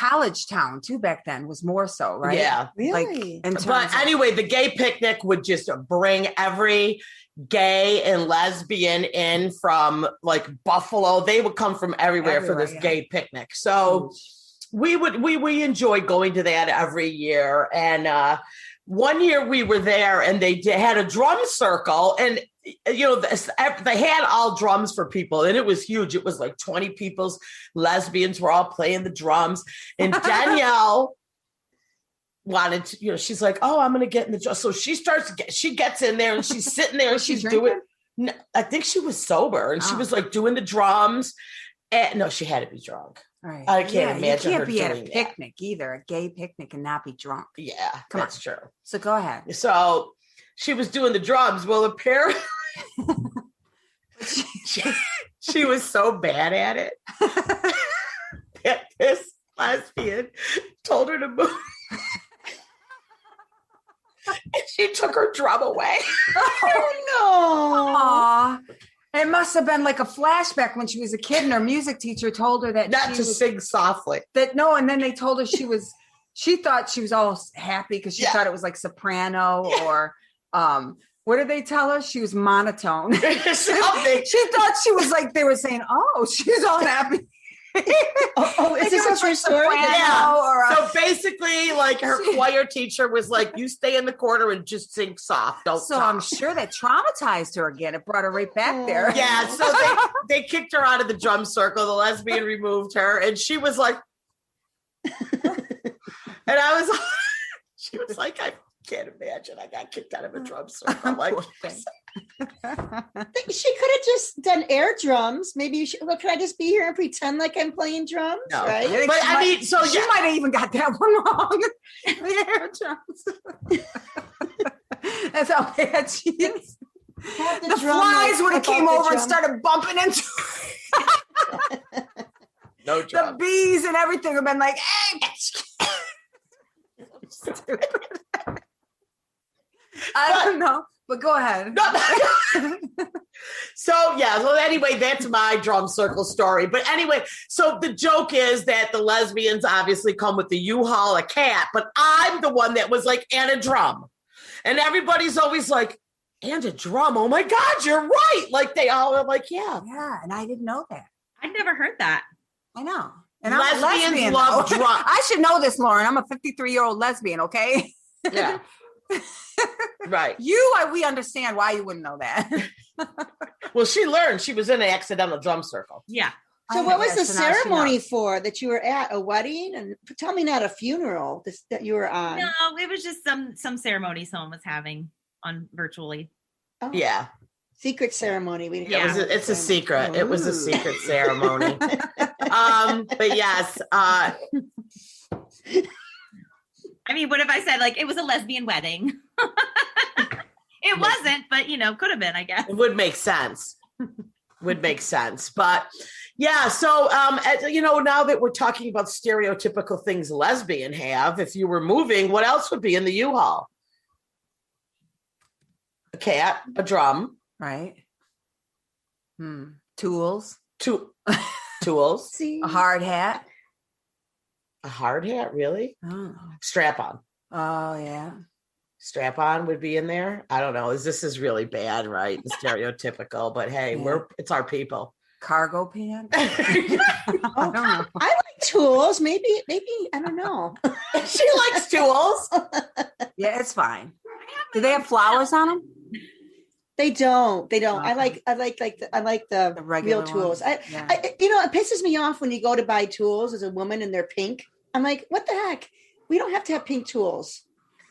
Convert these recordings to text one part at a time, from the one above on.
college town too back then, was more so, right? Yeah. Really? But anyway, the gay picnic would just bring every gay and lesbian in from like Buffalo. They would come from everywhere for this gay picnic. So we enjoyed going to that every year. And one year we were there and they had a drum circle, and they had all drums for people, and it was huge. It was like 20 people's lesbians were all playing the drums, and Danielle wanted to, she's like, oh, I'm going to get in the drum. So she gets in there and she's sitting there and she's doing, I think she was sober, and she was like doing the drums. And no, she had to be drunk. Right. I can't imagine you her can't be at a doing picnic either, a gay picnic, and not be drunk. Yeah, that's true. So go ahead. So she was doing the drums. Well, apparently she was so bad at it that this lesbian told her to move. And she took her drum away. Oh, no. It must have been like a flashback when she was a kid and her music teacher told her that not to sing softly. And then they told her she thought she was all happy because she thought it was like soprano or what did they tell her? She was monotone. She thought she was like, they were saying, oh, she's all happy. Is this a true story? Yeah. So basically, like her choir teacher was like, "You stay in the corner and just sing soft." Don't. So I'm sure that traumatized her again. It brought her right back there. Yeah. So they kicked her out of the drum circle. The lesbian removed her, and she was like, and she was like, I can't imagine. I got kicked out of a drum circle. I'm like. She could have just done air drums. Maybe could I just be here and pretend like I'm playing drums? No. Right? But I mean, so she might have even got that one wrong. The air drums. That's how bad she is. The flies would have came over and started bumping into no drum. The bees and everything have been like, hey. I don't know. But go ahead. So anyway, that's my drum circle story. But anyway, so the joke is that the lesbians obviously come with the U-Haul, a cat, but I'm the one that was like, and a drum. And everybody's always like, and a drum. Oh my God, you're right. Like they all are like, yeah. Yeah. And I didn't know that. I'd never heard that. I know. And lesbians love drums. I should know this, Lauren. I'm a 53-year-old lesbian, okay? Yeah. Right. We understand why you wouldn't know that. Well, she learned. She was in an accidental drum circle. Yeah. So what was the ceremony for that you were at? A wedding? And tell me, not a funeral that you were on. No, it was just some ceremony someone was having on virtually. Oh. Yeah. Secret ceremony. It's a secret. Ooh. It was a secret ceremony. But yes. I mean, what if I said like it was a lesbian wedding? It wasn't, but could have been, I guess. It would make sense. But yeah, so now that we're talking about stereotypical things lesbian have, if you were moving, what else would be in the U-Haul? A cat, a drum. Right. Tools. Tools. A hard hat. A hard hat, really? Oh. Strap on. Oh, yeah. Strap on would be in there. I don't know. This is really bad, right? Stereotypical, but hey, it's our people. Cargo pants. I don't know. I like tools. Maybe I don't know. She likes tools. Yeah, it's fine. Do they have flowers on them? They don't. Okay. I like the real tools. It pisses me off when you go to buy tools as a woman and they're pink. I'm like, what the heck? We don't have to have pink tools.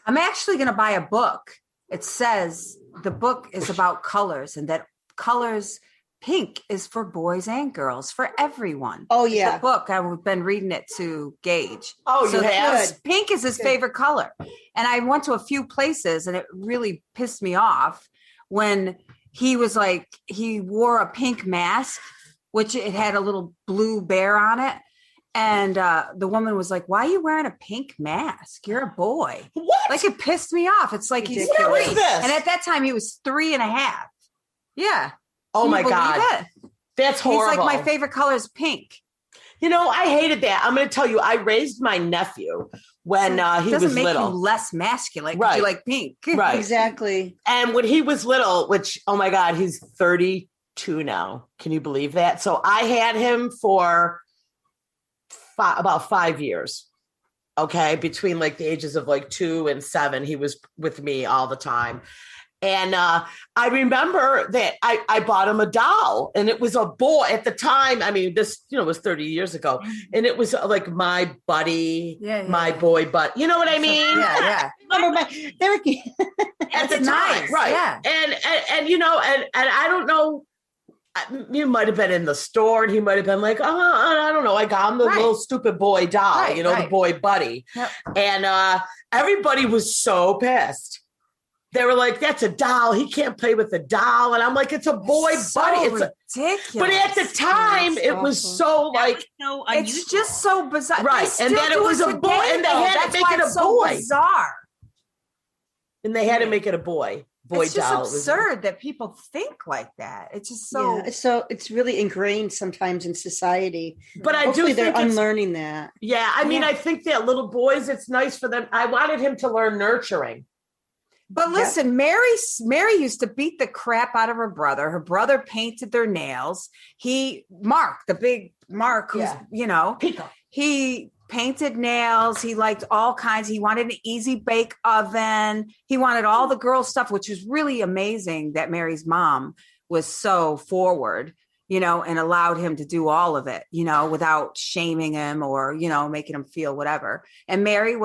I'm actually going to buy a book. It says the book is about colors and that colors, pink is for boys and girls, for everyone. Oh, yeah. It's a book. I've been reading it to Gage. Oh, so you have? Pink is his favorite color. And I went to a few places and it really pissed me off when he was like, he wore a pink mask, which it had a little blue bear on it. And the woman was like, why are you wearing a pink mask? You're a boy. What? Like it pissed me off. It's like he's 3. And at that time he was 3.5. Yeah. Oh my God. That's horrible. He's like, my favorite color is pink. You know, I hated that. I'm going to tell you, I raised my nephew when he was little. Doesn't make you less masculine because you like pink. Right. Exactly. And when he was little, which, oh my God, he's 32 now. Can you believe that? So I had him for about 5 years. Okay. Between like the ages of like 2 and 7, he was with me all the time. And I remember that I bought him a doll, and it was a boy at the time. I mean, this, was 30 years ago, and it was like my buddy, my boy, but you know what I mean? Yeah. At the time, right? Yeah. And I don't know. You might have been in the store, and he might have been like, I don't know. I got him the little stupid boy doll, the boy buddy, and everybody was so pissed. They were like, that's a doll. He can't play with a doll. And I'm like, it's a boy buddy. It's ridiculous. But at the time, it was so it's just so bizarre. Right. And then it was a boy. And they had to make it a boy. Bizarre. And they had to make it a boy. It's just absurd that people think like that. It's just so. Yeah, it's really ingrained sometimes in society. But I Hopefully do think they're unlearning that. Yeah. I mean, I think that little boys, it's nice for them. I wanted him to learn nurturing. But listen, Mary used to beat the crap out of her brother. Her brother painted their nails. Mark, the big Mark, who's, he painted nails. He liked all kinds. He wanted an easy bake oven. He wanted all the girl stuff, which was really amazing that Mary's mom was so forward, and allowed him to do all of it, without shaming him or, making him feel whatever. And Mary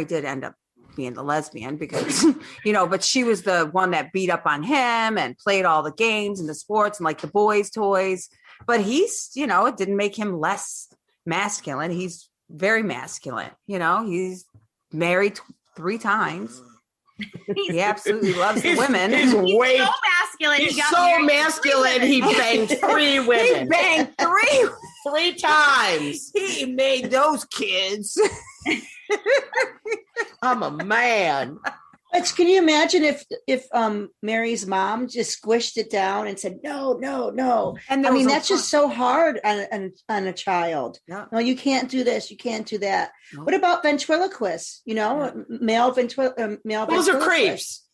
did end up being the lesbian because, but she was the one that beat up on him and played all the games and the sports and like the boys' toys. But he's, it didn't make him less masculine. He's very masculine. He's married 3 times. He absolutely loves the women. He's so masculine. He's so masculine. He banged 3 women. He banged 3 times. He made those kids. I'm a man. But can you imagine if Mary's mom just squished it down and said, no. And that's just so hard on a child. Yeah. No, you can't do this. You can't do that. No. What about ventriloquists? Male ventriloquists. Those are creeps.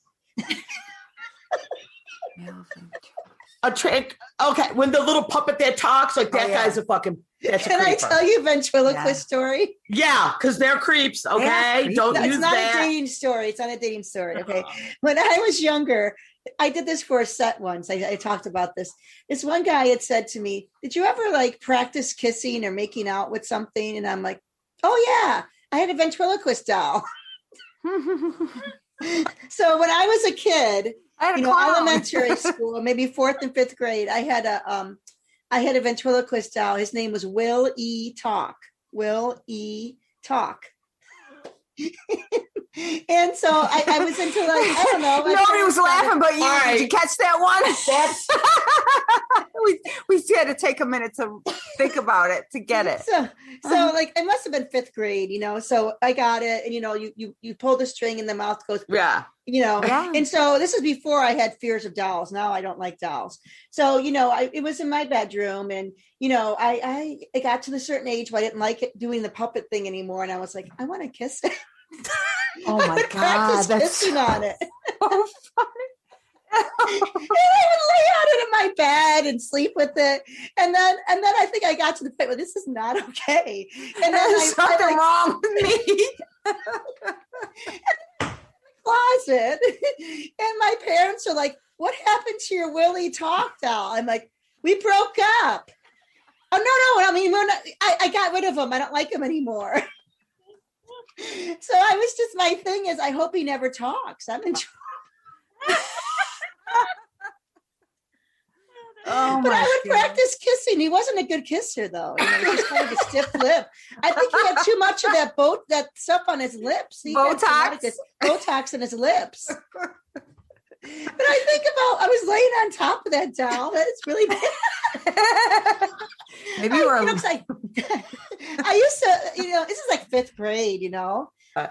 A trick. Okay. When the little puppet that talks, like that guy's a fucking. Can I tell you a ventriloquist story? Yeah, because they're creeps. Okay, don't use that. It's not a dating story. It's not a dating story. Okay, when I was younger, I did this for a set once. I talked about this. This one guy had said to me, "Did you ever practice kissing or making out with something?" And I'm like, "Oh yeah, I had a ventriloquist doll." So when I was a kid, elementary school, maybe 4th and 5th grade, I had a ventriloquist doll. His name was Will E. Talk. Will E. Talk. And so I was into I don't know. Nobody was laughing but you. Right. Did you catch that one? we had to take a minute to think about it to get it. So it must have been 5th grade, so I got it. And, you pull the string and the mouth goes. Yeah. And so this is before I had fears of dolls. Now I don't like dolls. So, it was in my bedroom and, I got to the certain age where I didn't like it doing the puppet thing anymore. And I was like, I want to kiss it. Oh my God. That's kissing on it. So funny. And I would lay on it in my bed and sleep with it. And then I think I got to the point where this is not okay. And then there's something wrong with me. Closet. And my parents are like, what happened to your Willie Talk doll? I'm like, we broke up. Oh, no. I mean, I got rid of him. I don't like him anymore. So my thing is, I hope he never talks. I'm in trouble. But I would practice kissing. He wasn't a good kisser, though. He just kind of a stiff lip. I think he had too much of that stuff on his lips. Botox in his lips. But I think I was laying on top of that doll. That's really bad. Maybe you were. I used to, this is like 5th grade,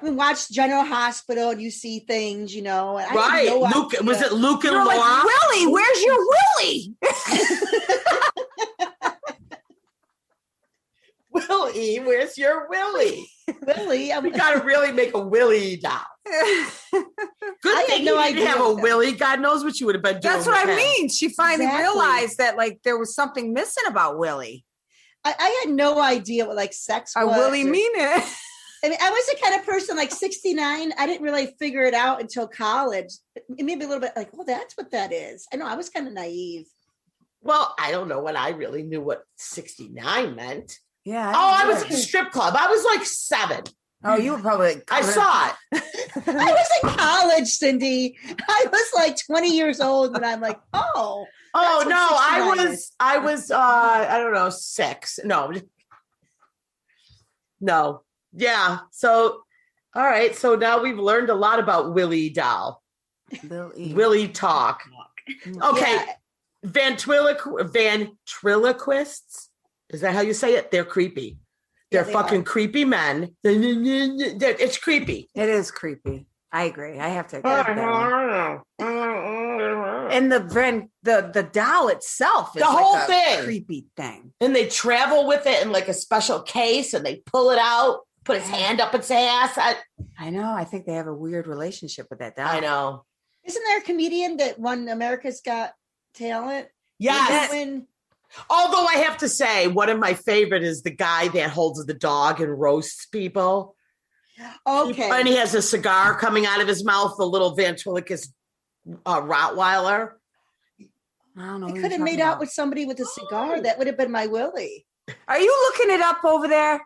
we watched General Hospital and you see things, and right. Luke, was it Luke and Laura? Like, Willie, where's your Willie? Willie, where's your Willie? Willie, We gotta really make a Willie doll. Good thing you didn't have a Willie. God knows what you would have been doing. That's what I mean. She finally realized that like there was something missing about Willie. I had no idea what like sex was. Willie mean it. I mean, I was the kind of person like 69. I didn't really figure it out until college. Maybe a little bit like, well, that's what that is. I know I was kind of naive. Well, I don't know when I really knew what 69 meant. Yeah. I was at the strip club. I was like 7. Oh, you were probably. I saw it. I was in college, Cindy. I was like 20 years old, and I'm like, oh. Oh no, I was. I don't know, 6. No. Yeah. So, all right. So now we've learned a lot about Willie doll. Willie talk. Okay. Yeah. Ventriloquists. Is that how you say it? They're creepy. They're fucking creepy men. It's creepy. It is creepy. I agree. I have to agree with that one. And the doll itself is the whole like a thing. Creepy thing. And they travel with it in like a special case and they pull it out, put his hand up its ass. I know. I think they have a weird relationship with that doll. I know. Isn't there a comedian that won America's Got Talent? Yes. Although I have to say, one of my favorite is the guy that holds the dog and roasts people. Okay. And he has a cigar coming out of his mouth, the little ventriloquist Rottweiler. I don't know. I could have made out with somebody with a cigar. That would have been my Willie. Are you looking it up over there?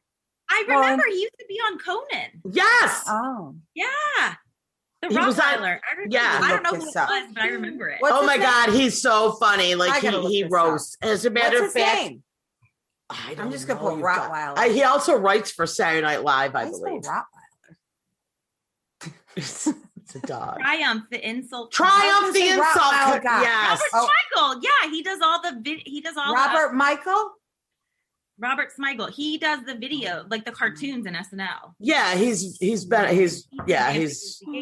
I remember he used to be on Conan. Yes. Oh. Yeah. The He was Rottweiler. yeah. I don't know who it Look this up. was, but I remember it. What's Oh his my name? God, he's so funny. Like I gotta look he this roasts. As a matter What's of his fact, name? I'm just gonna put Rottweiler. He also writes for Saturday Night Live, I believe. It's a dog. Triumph, the insult. Triumph, the insult. Rottweiler guy. Yes. Robert Smigel. Yeah, he does all the Robert Michael? Robert Smigel. He does the video, like the cartoons in SNL. Yeah, he's Gay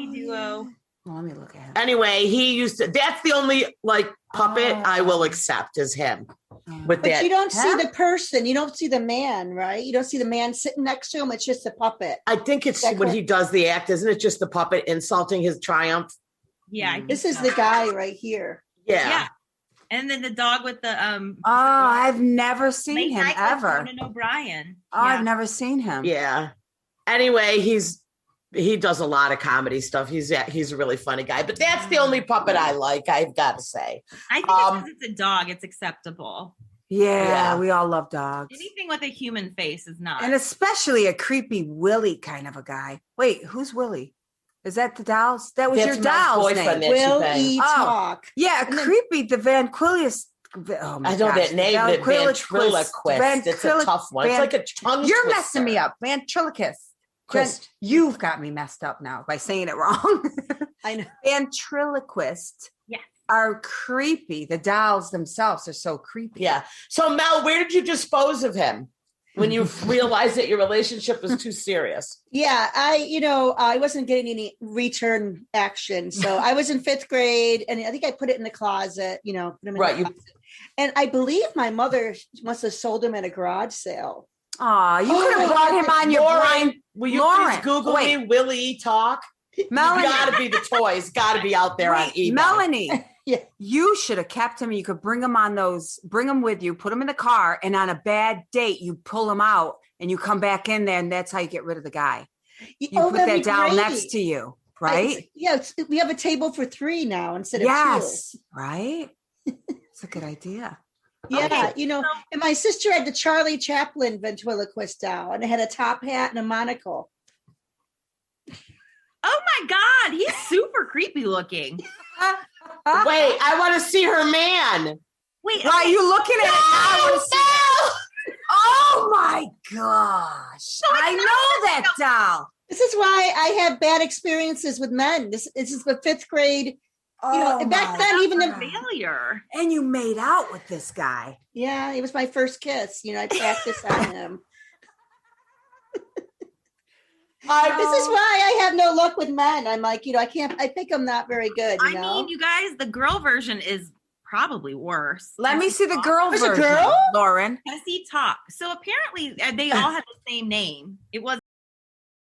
duo. Well, let me look at him. Anyway, he used to. That's the only like puppet I will accept is him. With But that, you don't see the person. You don't see the man, right? You don't see the man sitting next to him. It's just a puppet. I think it's when he does the act, isn't it? Just the puppet insulting his triumph. Yeah. This is the guy right here. Yeah. And then the dog with the I've never seen late him night with ever. Conan O'Brien. I've never seen him. Yeah. Anyway, he does a lot of comedy stuff. He's a really funny guy, but that's the only puppet I like. I've got to say. I think because it's a dog, it's acceptable. Yeah, we all love dogs. Anything with a human face is not. And especially a creepy Willie kind of a guy. Wait, who's Willie? Is that the doll's? That was That's your my doll's boyfriend name. Will E talk? Yeah, creepy. The ventriloquist. Oh my I know gosh, that name. The ventriloquist. It's a tough one. It's like a tongue. You're twister. messing me up. Ventriloquist. You've got me messed up now by saying it wrong. I know. Ventriloquists are creepy. The dolls themselves are so creepy. Yeah. So Mel, where did you dispose of him when you realized that your relationship was too serious? Yeah, I wasn't getting any return action. So I was in 5th grade and I think I put it in the closet, put him in the closet. And I believe my mother must have sold him at a garage sale. Aw, you could have brought him on your blind. Will you please Google me Willie talk? Melanie. Gotta be the toys. Gotta be out there on eBay. Melanie. Yeah. You should have kept him. You could bring him with you, put him in the car, and on a bad date, you pull him out and you come back in there, and that's how you get rid of the guy. You put that down next to you, right? We have a table for 3 now instead of 2. Right? It's a good idea. Yeah, and my sister had the Charlie Chaplin ventriloquist doll, and it had a top hat and a monocle. Oh my God, he's super creepy looking. Wait, I want to see her man. Wait, why are you looking at it now? Oh my gosh. I know that doll. This is why I have bad experiences with men. This is the 5th grade. Back then, even the failure. And you made out with this guy. Yeah, it was my first kiss. I practiced on him. This is why I have no luck with men. I'm like, I think I'm not very good. I mean, you guys, the girl version is probably worse. Let me see the girl There's a version, girl? Lauren. Tessie Talk. So apparently they all have the same name. It was